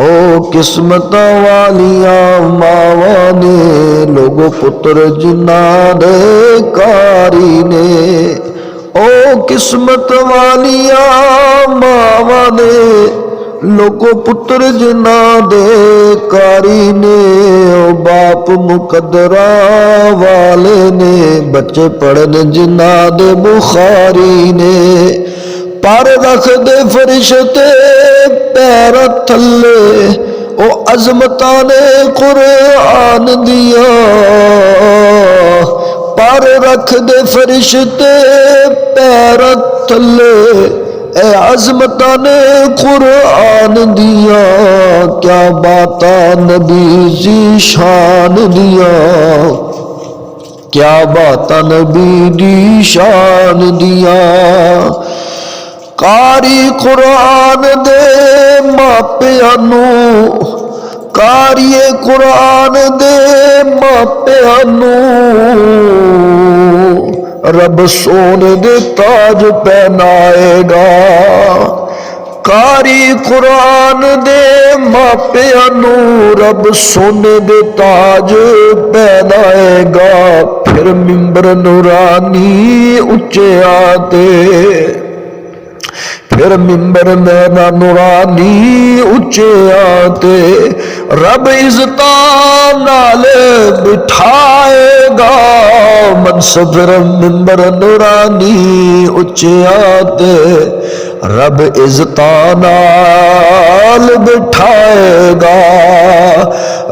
ओ किस्मत वालिया मावा ने लोगो पुत्र जिन्ना दे कारी ने। ओ किस्मत वालिया मावा ने लोगो पुत्र जिन्ना दे कारी ने। ओ बाप मुकदरा वाले ने बच्चे पढ़न जिन्ना दे बुखारी ने। पर रख दे फरिश्ते पैर थले ओ अजमता ने कुरान दिया। पर रख दे फरिश्ते पैर थले ए अजमता ने कुरान दिया। क्या बाता नबी जी शान दिया, क्या बाता नबी दी शान दिया। कारी कुरान दे मापिया नू, कारिए कुरान दे मापिया नू रब सोने दे ताज पहनाएगा। कारी कुरान दे मापिया नू रब सोने दे ताज पहनाएगा। फिर मिंबर नूरानी उच्चे आते, फिर मिंबर मेरा नूरानी उच्चे आते रब इज़्ज़ता नाल बिठाएगा। मनसब मिंबर नूरानी उच्चे आते रब इज़्ज़ता नाल बिठाएगा।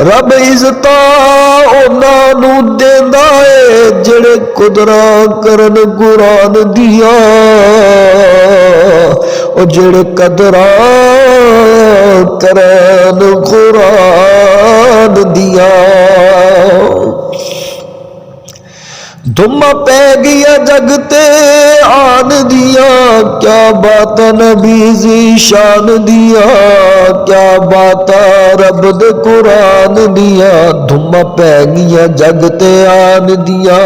रब इज़्ज़ता उन्हां नू देंदा है जेड़े कुदरा करन कुरान दिया। ओ जेड़े कदरा करन कुरान दिया। धुम्मा पै गया जगते आन दिया, क्या बात नबी जी शान दिया। क्या बात रब दे कुरान दिया, धुम्मा पै गया जगते आन दिया।